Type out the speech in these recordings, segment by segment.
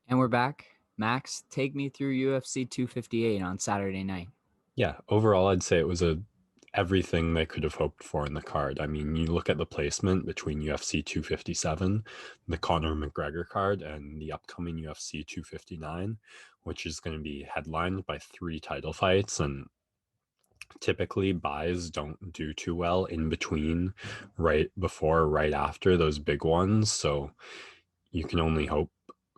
And we're back. Max, take me through UFC 258 on Saturday night. Yeah, overall, I'd say it was a everything they could have hoped for in the card. I mean, you look at the placement between UFC 257, the Conor McGregor card, and the upcoming UFC 259, which is going to be headlined by three title fights. And typically, buys don't do too well in between, right before, right after those big ones. So you can only hope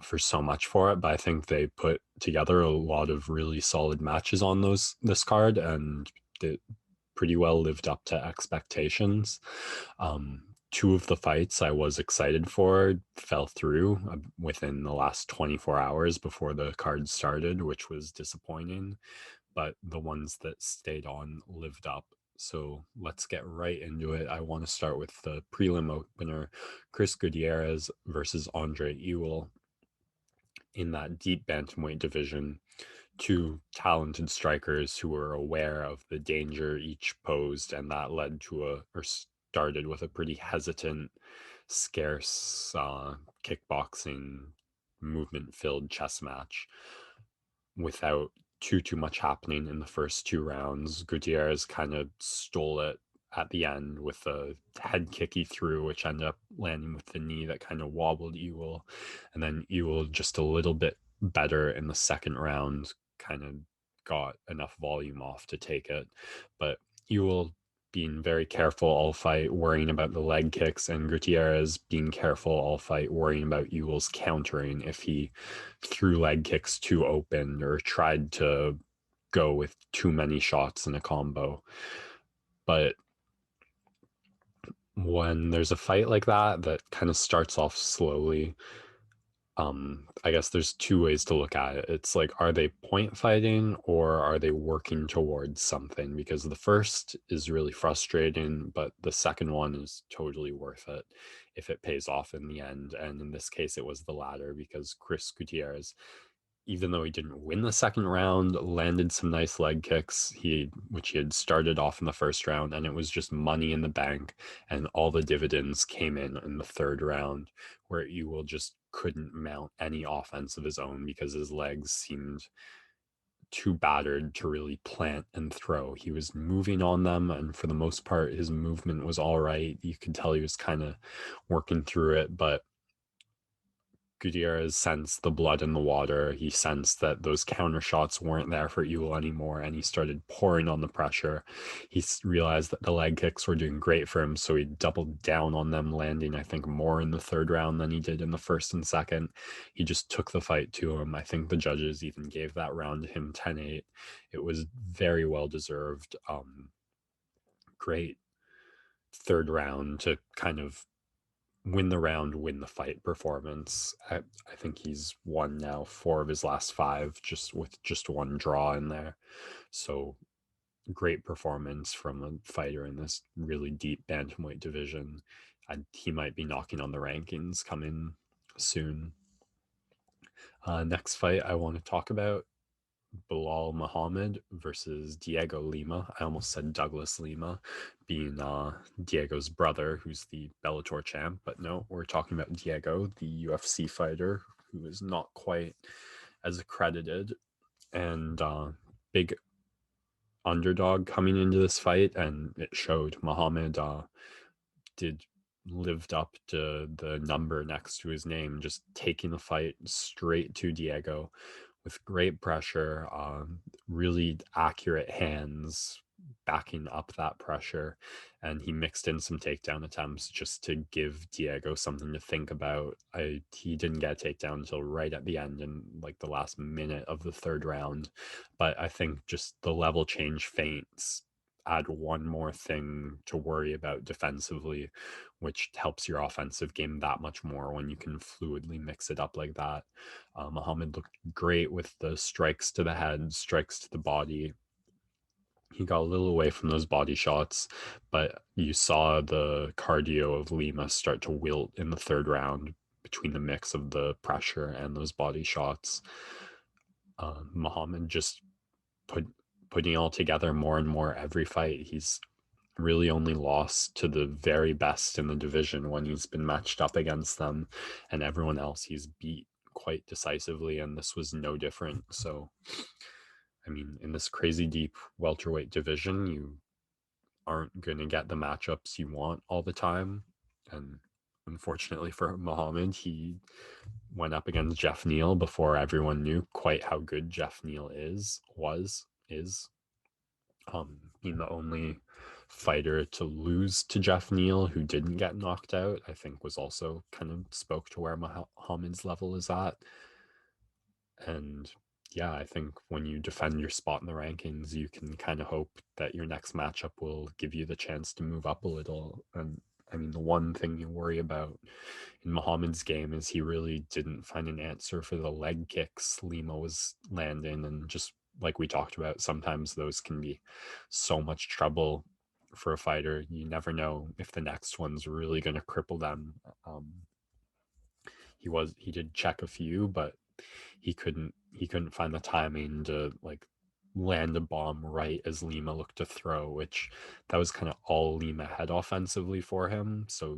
for so much for it, but I think they put together a lot of really solid matches on this card, and it pretty well lived up to expectations. Two of the fights I was excited for fell through within the last 24 hours before the card started, which was disappointing, but the ones that stayed on lived up. So let's get right into it. I want to start with the prelim opener, Chris Gutierrez versus Andre Ewell in that deep bantamweight division. Two talented strikers who were aware of the danger each posed, and that led to or started with a pretty hesitant, scarce kickboxing, movement-filled chess match without too much happening in the first two rounds. Gutierrez kind of stole it at the end with a head kick he threw, which ended up landing with the knee that kind of wobbled Ewell. And then Ewell just a little bit better in the second round, kind of got enough volume off to take it. But Ewell being very careful all fight, worrying about the leg kicks, and Gutierrez being careful all fight, worrying about Ewell's countering if he threw leg kicks too open or tried to go with too many shots in a combo. But when there's a fight like that kind of starts off slowly, I guess there's two ways to look at it. It's like, are they point fighting or are they working towards something? Because the first is really frustrating, but the second one is totally worth it if it pays off in the end. And in this case, it was the latter because Chris Gutierrez, even though he didn't win the second round, landed some nice leg kicks, which he had started off in the first round, and it was just money in the bank, and all the dividends came in the third round, where Ewell just couldn't mount any offense of his own because his legs seemed too battered to really plant and throw. He was moving on them, and for the most part, his movement was all right. You could tell he was kind of working through it, but Gutierrez sensed the blood in the water. He sensed that those counter shots weren't there for Ewell anymore, and he started pouring on the pressure. He realized that the leg kicks were doing great for him, so he doubled down on them, landing, I think, more in the third round than he did in the first and second. He just took the fight to him. I think the judges even gave that round to him 10-8. It was very well deserved. Great third round to kind of win the round, win the fight performance. I think he's won now 4 of his last 5 just with just one draw in there. So great performance from a fighter in this really deep bantamweight division. And he might be knocking on the rankings coming soon. Next fight I want to talk about, Bilal Muhammad versus Diego Lima. I almost said Douglas Lima, being Diego's brother, who's the Bellator champ. But no, we're talking about Diego, the UFC fighter, who is not quite as accredited, and big underdog coming into this fight. And it showed. Muhammad did lived up to the number next to his name, just taking the fight straight to Diego with great pressure, really accurate hands backing up that pressure. And he mixed in some takedown attempts just to give Diego something to think about. He didn't get a takedown until right at the end in like the last minute of the third round. But I think just the level change feints add one more thing to worry about defensively, which helps your offensive game that much more when you can fluidly mix it up like that. Muhammad looked great with the strikes to the head, strikes to the body. He got a little away from those body shots, but you saw the cardio of Lima start to wilt in the third round between the mix of the pressure and those body shots. Muhammad just putting it all together more and more every fight. He's really only lost to the very best in the division when he's been matched up against them, and everyone else he's beat quite decisively, and this was no different. So, I mean, in this crazy deep welterweight division, you aren't going to get the matchups you want all the time. And unfortunately for Muhammad, he went up against Jeff Neal before everyone knew quite how good Jeff Neal is. Being the only fighter to lose to Jeff Neal who didn't get knocked out, I think was also kind of spoke to where Muhammad's level is at. And yeah, I think when you defend your spot in the rankings, you can kind of hope that your next matchup will give you the chance to move up a little. And I mean, the one thing you worry about in Muhammad's game is he really didn't find an answer for the leg kicks Lima was landing. And just like we talked about, sometimes those can be so much trouble for a fighter. You never know if the next one's really going to cripple them. He did check a few, but he couldn't find the timing to like land a bomb right as Lima looked to throw, which that was kind of all Lima had offensively for him. So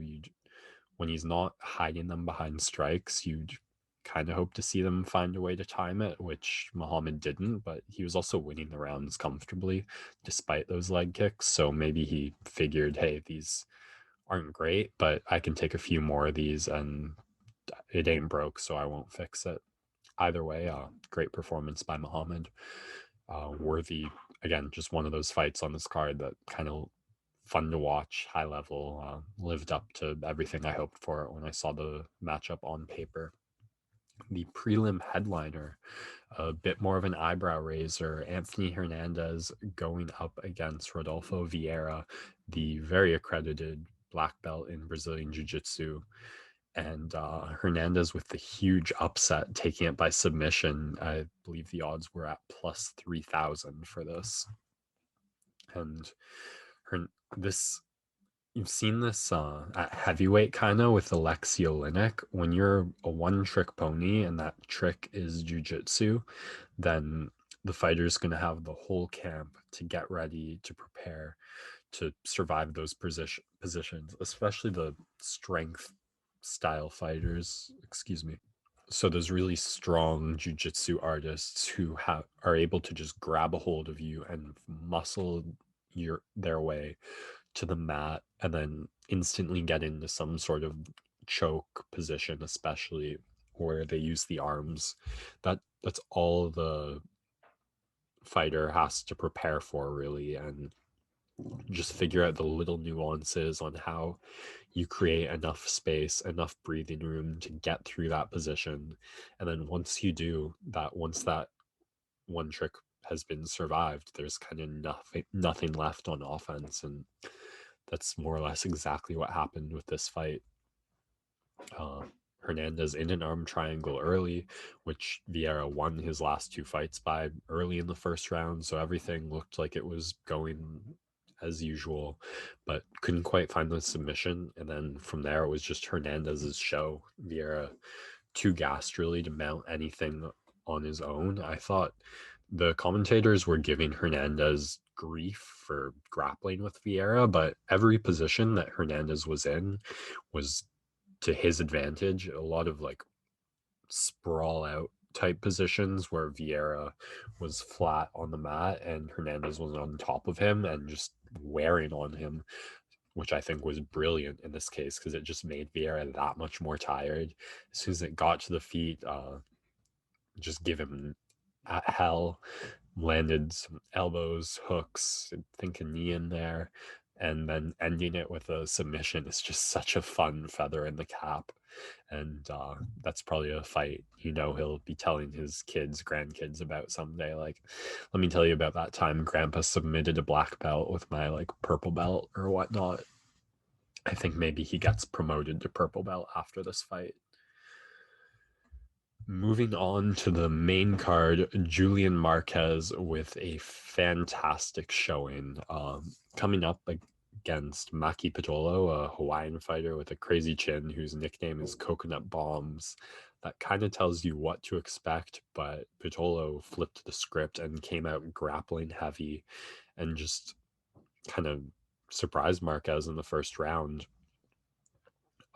when he's not hiding them behind strikes, you'd kind of hope to see them find a way to time it, which Muhammad didn't, but he was also winning the rounds comfortably despite those leg kicks. So maybe he figured, hey, these aren't great, but I can take a few more of these and it ain't broke, so I won't fix it. Either way, great performance by Muhammad. Worthy, again, just one of those fights on this card that kind of fun to watch, high level, lived up to everything I hoped for it when I saw the matchup on paper. The prelim headliner, a bit more of an eyebrow raiser, Anthony Hernandez going up against Rodolfo Vieira, the very accredited black belt in Brazilian Jiu-Jitsu. And Hernandez with the huge upset, taking it by submission. I believe the odds were at plus 3,000 for this. And this, you've seen this at heavyweight kind of with Alexei Oleinik. When you're a one-trick pony and that trick is jiu-jitsu, then the fighter's going to have the whole camp to get ready, to prepare, to survive those positions, especially the strength style fighters, excuse me. So those really strong jiu-jitsu artists who are able to just grab a hold of you and muscle their way to the mat and then instantly get into some sort of choke position, especially where they use the arms. That's all the fighter has to prepare for, really, and just figure out the little nuances on how you create enough space, enough breathing room to get through that position. And then once you do that, once that one trick has been survived, there's kind of nothing left on offense. And that's more or less exactly what happened with this fight. Hernandez in an arm triangle early, which Vieira won his last two fights by early in the first round. So everything looked like it was going as usual, but couldn't quite find the submission. And then from there, it was just Hernandez's show. Vieira too gassed really to mount anything on his own. I thought the commentators were giving Hernandez grief for grappling with Vieira, but every position that Hernandez was in was to his advantage. A lot of like sprawl out type positions where Vieira was flat on the mat and Hernandez was on top of him and just wearing on him, which I think was brilliant in this case because it just made Vieira that much more tired. As soon as it got to the feet, just give him hell, landed some elbows, hooks, I think a knee in there, and then ending it with a submission is just such a fun feather in the cap. And that's probably a fight he'll be telling his grandkids about someday. Like, let me tell you about that time Grandpa submitted a black belt with my like purple belt or whatnot. I think maybe he gets promoted to purple belt after this fight. Moving on to the main card, Julian Marquez with a fantastic showing. Coming up against Maki Pitolo, a Hawaiian fighter with a crazy chin whose nickname is Coconut Bombs. That kind of tells you what to expect, but Pitolo flipped the script and came out grappling heavy and just kind of surprised Marquez in the first round.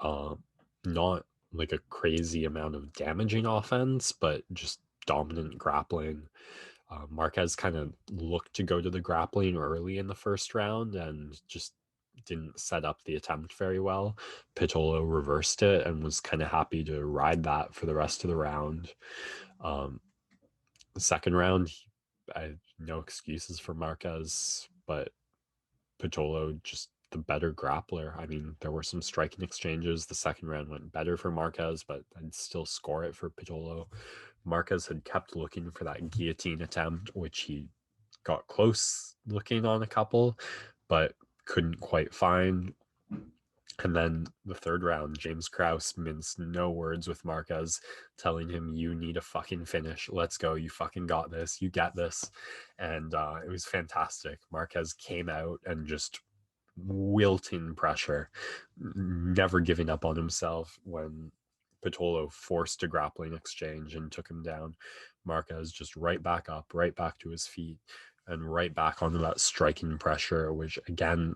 Not like a crazy amount of damaging offense, but just dominant grappling. Marquez kind of looked to go to the grappling early in the first round and just didn't set up the attempt very well. Pitolo reversed it and was kind of happy to ride that for the rest of the round. The second round, I had no excuses for Marquez, but Pitolo just the better grappler. I mean, there were some striking exchanges. The second round went better for Marquez, but I'd still score it for Pitolo. Marquez had kept looking for that guillotine attempt, which he got close looking on a couple, but couldn't quite find. And then the third round, James Krause minced no words with Marquez, telling him, "You need a fucking finish. Let's go. You fucking got this. You get this." And it was fantastic. Marquez came out and just wilting pressure, never giving up on himself. When Pitolo forced a grappling exchange and took him down, Marquez just right back up, right back to his feet, and right back onto that striking pressure, which again,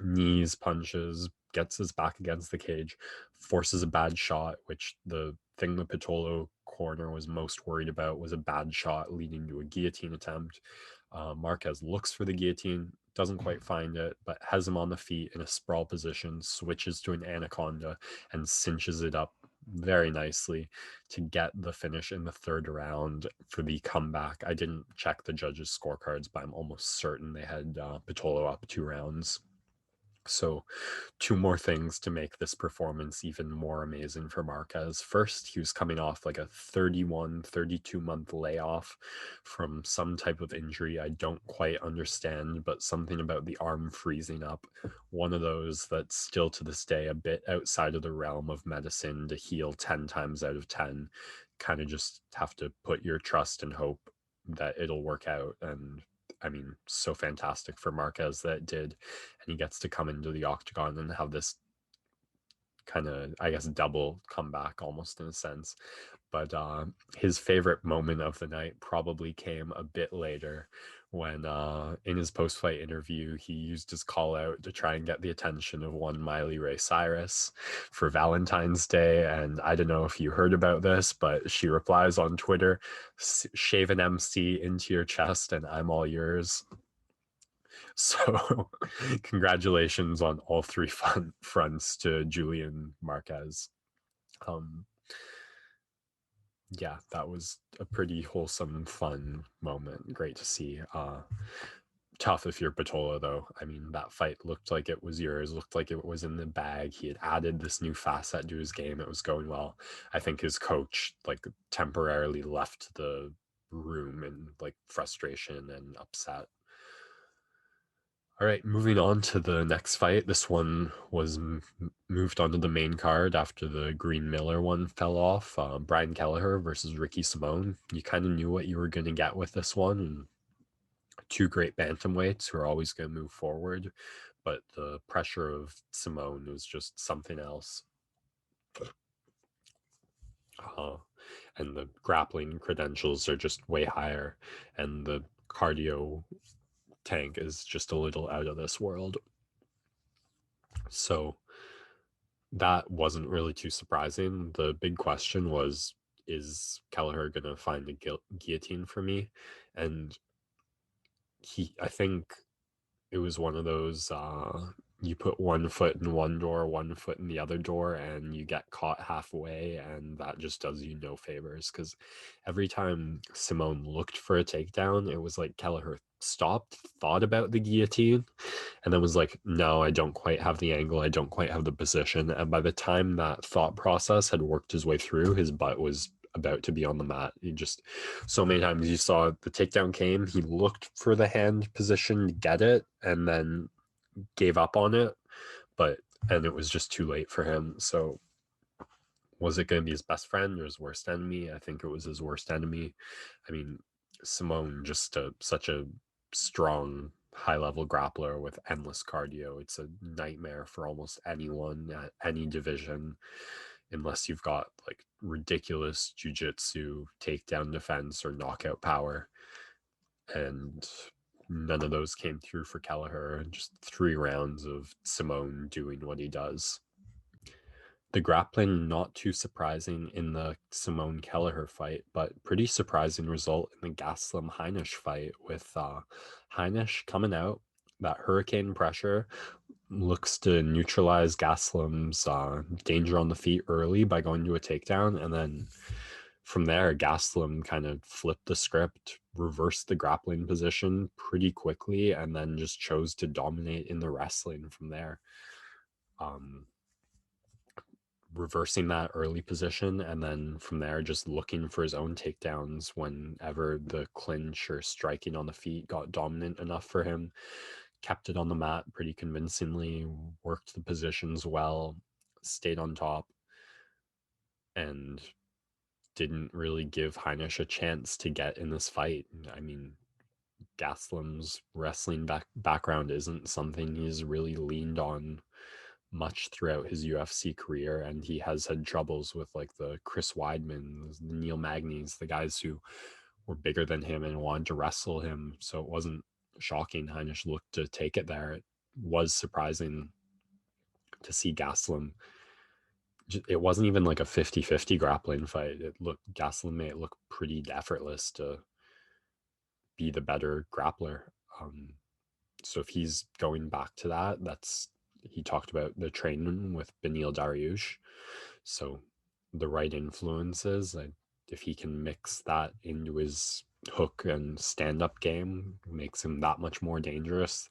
knees, punches, gets his back against the cage, forces a bad shot, which the thing the Pitolo corner was most worried about was a bad shot leading to a guillotine attempt. Marquez looks for the guillotine, doesn't quite find it, but has him on the feet in a sprawl position, switches to an anaconda, and cinches it up very nicely to get the finish in the third round for the comeback. I didn't check the judges' scorecards, but I'm almost certain they had Pitolo up 2 rounds. So, two more things to make this performance even more amazing for Marquez. First, he was coming off like a 32 month layoff from some type of injury I don't quite understand, but something about the arm freezing up. One of those that's still to this day a bit outside of the realm of medicine to heal 10 times out of 10. Kind of just have to put your trust and hope that it'll work out. And I mean, so fantastic for Marquez that it did. And he gets to come into the octagon and have this kind of, I guess, double comeback almost in a sense. But his favorite moment of the night probably came a bit later when in his post-fight interview, he used his call out to try and get the attention of one Miley Ray Cyrus for Valentine's Day. And I don't know if you heard about this, but she replies on Twitter, "Shave an MC into your chest and I'm all yours." So congratulations on all three fronts to Julian Marquez. Um, yeah, that was a pretty wholesome, fun moment. Great to see. Tough if you're Pitolo, though. I mean, that fight looked like it was yours, looked like it was in the bag. He had added this new facet to his game. It was going well. I think his coach like temporarily left the room in like frustration and upset. All right, moving on to the next fight. This one was moved onto the main card after the Green Miller one fell off. Brian Kelleher versus Ricky Simone. You kind of knew what you were going to get with this one. And two great bantamweights who are always going to move forward. But the pressure of Simone was just something else. And the grappling credentials are just way higher. And the cardio tank is just a little out of this world. So that wasn't really too surprising. The big question was, is Kelleher going to find the guillotine for me? And I think it was one of those, you put one foot in one door, one foot in the other door, and you get caught halfway, and that just does you no favors. Because every time Simone looked for a takedown, it was like Kelleher stopped, thought about the guillotine, and then was like, no, I don't quite have the angle, I don't quite have the position. And by the time that thought process had worked his way through, his butt was about to be on the mat. He just, so many times you saw the takedown came, he looked for the hand position to get it, and then gave up on it, and it was just too late for him. So was it going to be his best friend or his worst enemy? I think it was his worst enemy. I mean, Simone, just such a strong, high-level grappler with endless cardio. It's a nightmare for almost anyone at any division, unless you've got like ridiculous jiu-jitsu, takedown defense, or knockout power. And none of those came through for Kelleher. Just 3 rounds of Simone doing what he does. The grappling, not too surprising in the Simone Kelleher fight, but pretty surprising result in the Gastelum Heinisch fight with Heinisch coming out. That hurricane pressure looks to neutralize Gastelum's danger on the feet early by going to a takedown. And then from there, Gastelum kind of flipped the script, reversed the grappling position pretty quickly, and then just chose to dominate in the wrestling from there. Reversing that early position, and then from there just looking for his own takedowns whenever the clinch or striking on the feet got dominant enough for him. Kept it on the mat pretty convincingly, worked the positions well, stayed on top, and didn't really give Heinisch a chance to get in this fight. I mean, Gastelum's wrestling background isn't something he's really leaned on much throughout his UFC career, and he has had troubles with like the Chris Weidmans, the Neil Magnies, the guys who were bigger than him and wanted to wrestle him. So it wasn't shocking Heinisch looked to take it there. It was surprising to see Gastelum. It wasn't even like a 50-50 grappling fight. Gastelum made it look pretty effortless to be the better grappler. So if he's going back to that, he talked about the training with Beneil Dariush. So the right influences, if he can mix that into his hook and stand-up game, makes him that much more dangerous,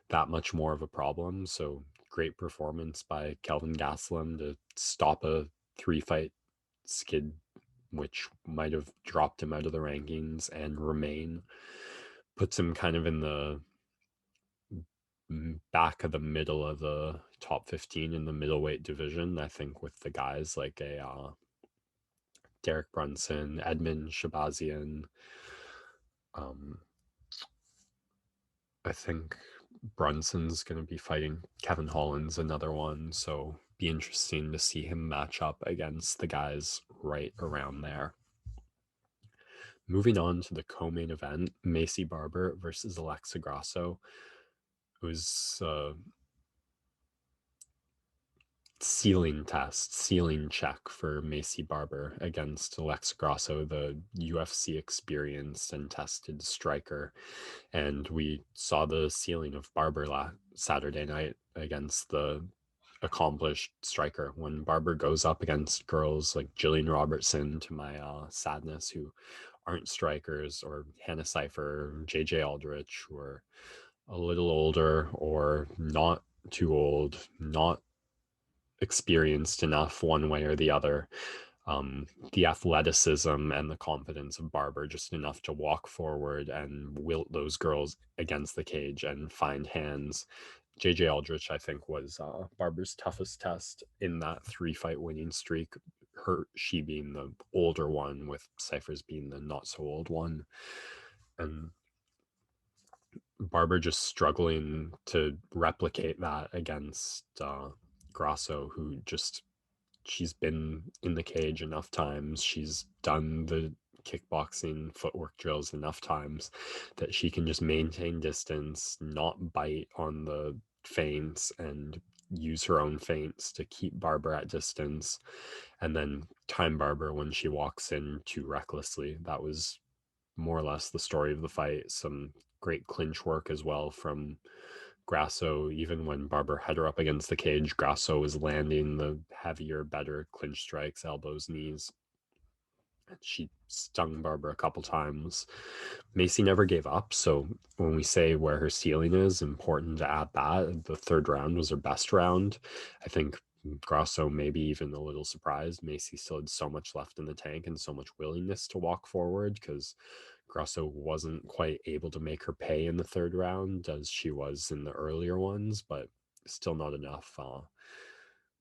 that much more of a problem. So great performance by Kelvin Gastelum to stop a 3-fight skid, which might have dropped him out of the rankings, and remain. Puts him kind of in the back of the middle of the top 15 in the middleweight division. I think with the guys like Derek Brunson, Edmund Shabazian. I think Brunson's going to be fighting Kevin Holland's another one, so be interesting to see him match up against the guys right around there. Moving on to the co-main event, Maycee Barber versus Alexa Grasso. It was ceiling check for Maycee Barber against Alexa Grasso, the UFC experienced and tested striker. And we saw the ceiling of Barber last Saturday night against the accomplished striker. When Barber goes up against girls like Jillian Robertson, to my sadness, who aren't strikers, or Hannah Cipher, JJ Aldrich, who are a little older or not too old, not experienced enough one way or the other. The athleticism and the confidence of Barber just enough to walk forward and wilt those girls against the cage and find hands. JJ Aldrich, I think, was Barber's toughest test in that 3-fight winning streak. She being the older one, with Cyphers being the not so old one. And Barber just struggling to replicate that against Grasso, who she's been in the cage enough times. She's done the kickboxing footwork drills enough times that she can just maintain distance, not bite on the feints, and use her own feints to keep Barber at distance, and then time Barber when she walks in too recklessly. That was more or less the story of the fight. Some great clinch work as well from Grasso. Even when Barber had her up against the cage, Grasso was landing the heavier, better clinch strikes, elbows, knees. She stung Barber a couple times. Maycee never gave up. So when we say where her ceiling is, important to add that. The third round was her best round. I think Grasso maybe even a little surprised. Maycee still had so much left in the tank and so much willingness to walk forward, because Grasso wasn't quite able to make her pay in the third round as she was in the earlier ones, but still not enough.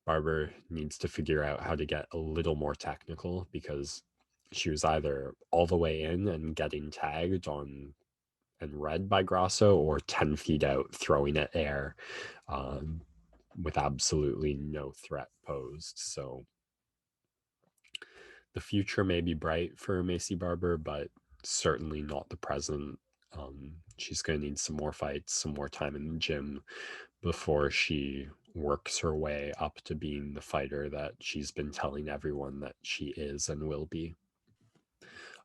Barber needs to figure out how to get a little more technical, because she was either all the way in and getting tagged on and read by Grasso, or 10 feet out throwing at air with absolutely no threat posed. So the future may be bright for Maycee Barber, but certainly not the present. She's going to need some more fights, some more time in the gym before she works her way up to being the fighter that she's been telling everyone that she is and will be.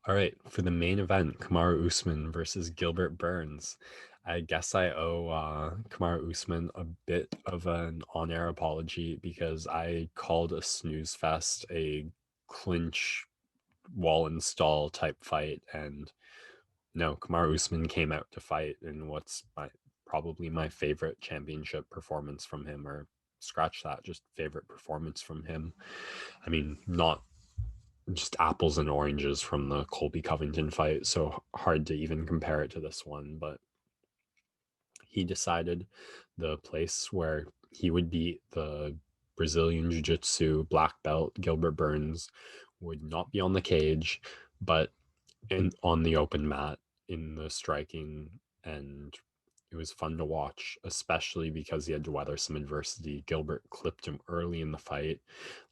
All right, for the main event, Kamaru Usman versus Gilbert Burns. I guess I owe Kamaru Usman a bit of an on-air apology because I called a snooze fest a clinch wall install type fight, and no, Kamaru Usman came out to fight in what's probably my favorite championship performance from him, or scratch that, just favorite performance from him. I mean, not just apples and oranges from the Colby Covington fight, so hard to even compare it to this one, but he decided the place where he would beat the Brazilian Jiu-Jitsu black belt Gilbert Burns would not be on the cage, but on the open mat in the striking, and it was fun to watch, especially because he had to weather some adversity. Gilbert clipped him early in the fight,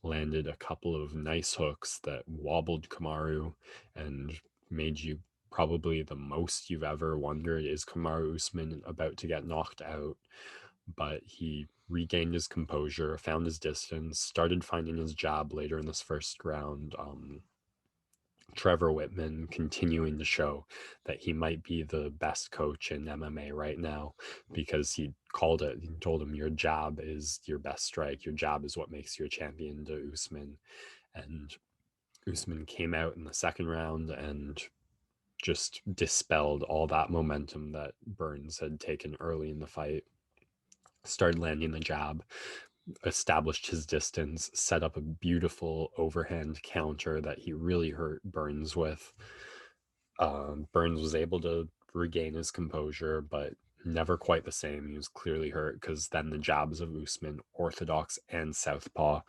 landed a couple of nice hooks that wobbled Kamaru and made you probably the most you've ever wondered, is Kamaru Usman about to get knocked out? But he regained his composure, found his distance, started finding his jab later in this first round. Trevor Whitman continuing to show that he might be the best coach in MMA right now, because he called it. He told him, your jab is your best strike. Your jab is what makes you a champion, to Usman. And Usman came out in the second round and just dispelled all that momentum that Burns had taken early in the fight. Started landing the jab, established his distance, set up a beautiful overhand counter that he really hurt Burns with. Burns was able to regain his composure, but never quite the same. He was clearly hurt, because then the jabs of Usman, orthodox and southpaw,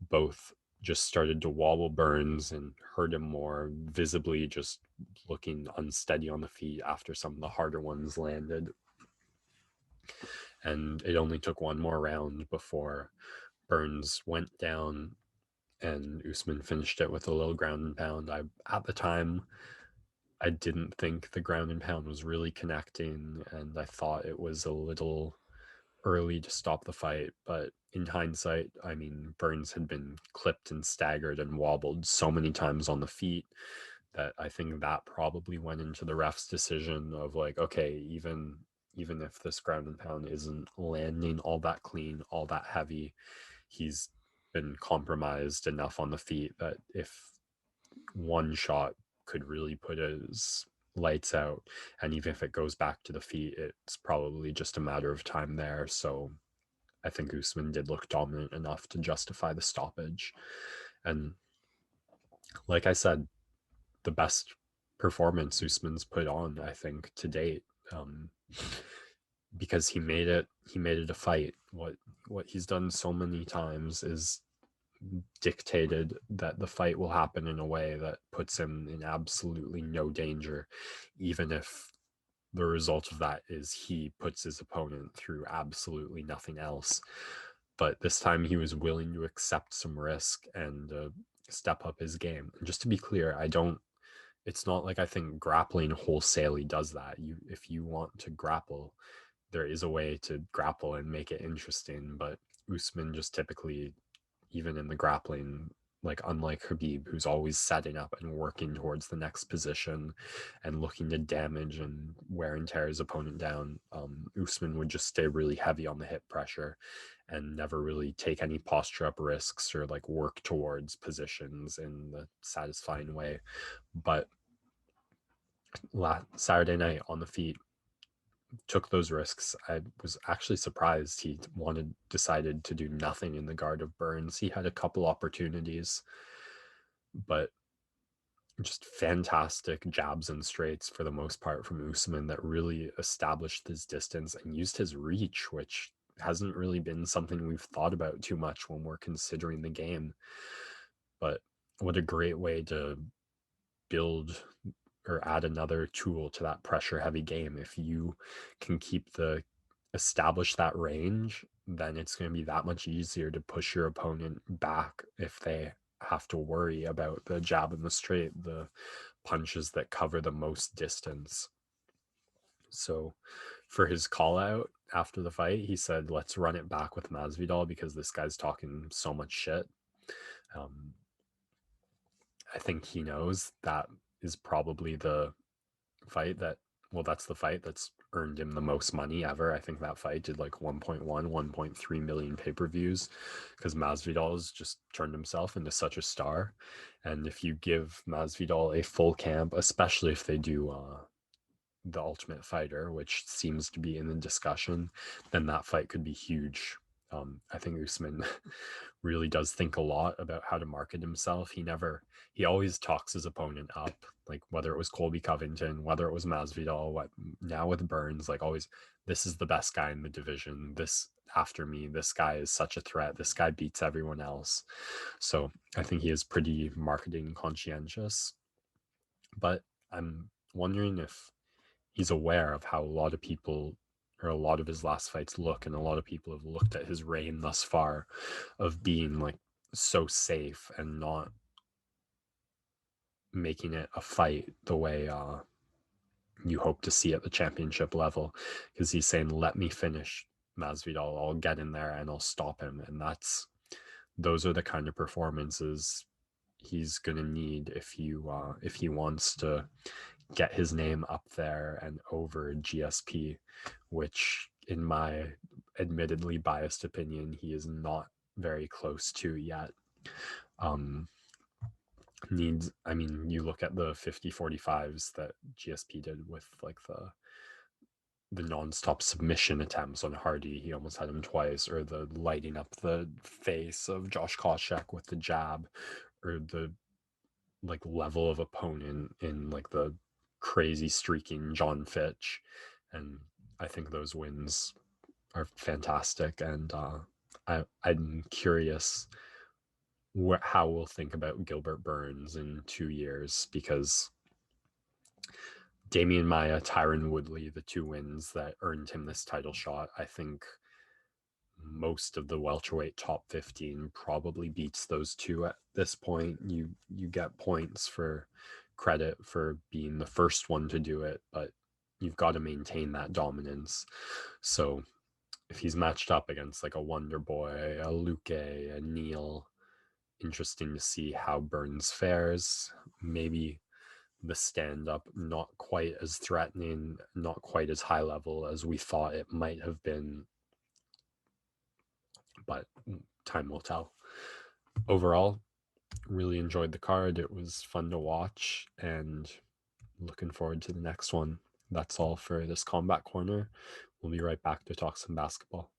both just started to wobble Burns and hurt him more, visibly just looking unsteady on the feet after some of the harder ones landed. And it only took one more round before Burns went down and Usman finished it with a little ground and pound. At the time, I didn't think the ground and pound was really connecting, and I thought it was a little early to stop the fight. But in hindsight, I mean, Burns had been clipped and staggered and wobbled so many times on the feet that I think that probably went into the ref's decision of like, okay, even if this ground and pound isn't landing all that clean, all that heavy, he's been compromised enough on the feet that if one shot could really put his lights out, and even if it goes back to the feet, it's probably just a matter of time there. So I think Usman did look dominant enough to justify the stoppage. And like I said, the best performance Usman's put on, I think, to date, because he made it a fight. What he's done so many times is dictated that the fight will happen in a way that puts him in absolutely no danger, even if the result of that is he puts his opponent through absolutely nothing else. But this time he was willing to accept some risk and step up his game. And just to be clear, it's not like I think grappling wholesalely does that. If you want to grapple, there is a way to grapple and make it interesting, but Usman just typically, even in the grappling, like unlike Khabib, who's always setting up and working towards the next position and looking to damage and wear and tear his opponent down, Usman would just stay really heavy on the hip pressure and never really take any posture up risks or like work towards positions in the satisfying way. But last Saturday night on the feet, took those risks. I was actually surprised he decided to do nothing in the guard of Burns. He had a couple opportunities, but just fantastic jabs and straights for the most part from Usman that really established his distance and used his reach, which hasn't really been something we've thought about too much when we're considering the game. But what a great way to build or add another tool to that pressure heavy game. If you can establish that range, then it's going to be that much easier to push your opponent back if they have to worry about the jab and the straight, the punches that cover the most distance. So for his call out, after the fight, he said, let's run it back with Masvidal because this guy's talking so much shit. I think he knows that is probably the fight that, well, that's the fight that's earned him the most money ever. I think that fight did like 1.1, 1.3 million pay-per-views because Masvidal has just turned himself into such a star. And if you give Masvidal a full camp, especially if they do the Ultimate Fighter, which seems to be in the discussion, then that fight could be huge. I think Usman really does think a lot about how to market himself. He always talks his opponent up, like whether it was Colby Covington, whether it was Masvidal, now with Burns, like always, this is the best guy in the division. This after me, this guy is such a threat. This guy beats everyone else. So I think he is pretty marketing conscientious. But I'm wondering if he's aware of how a lot of people or a lot of his last fights look, and a lot of people have looked at his reign thus far of being like so safe and not making it a fight the way you hope to see at the championship level, because he's saying, let me finish Masvidal, I'll get in there and I'll stop him. And those are the kind of performances he's gonna need if he wants to get his name up there and over GSP, which in my admittedly biased opinion, he is not very close to yet. You look at the 50-45s that GSP did with like the non-stop submission attempts on Hardy. He almost had him twice, or the lighting up the face of Josh Koscheck with the jab, or the like level of opponent in like the crazy streaking John Fitch. And I think those wins are fantastic. And I'm curious how we'll think about Gilbert Burns in 2 years, because Damian Maia, Tyron Woodley, the 2 wins that earned him this title shot, I think most of the welterweight top 15 probably beats those 2 at this point. You get points for credit for being the first one to do it, but you've got to maintain that dominance. So if he's matched up against like a Wonder Boy, a Luque, a Neal, interesting to see how Burns fares. Maybe the stand-up not quite as threatening, not quite as high level as we thought it might have been, but time will tell. Overall, really enjoyed the card. It was fun to watch, and looking forward to the next one. That's all for this Combat Corner. We'll be right back to talk some basketball.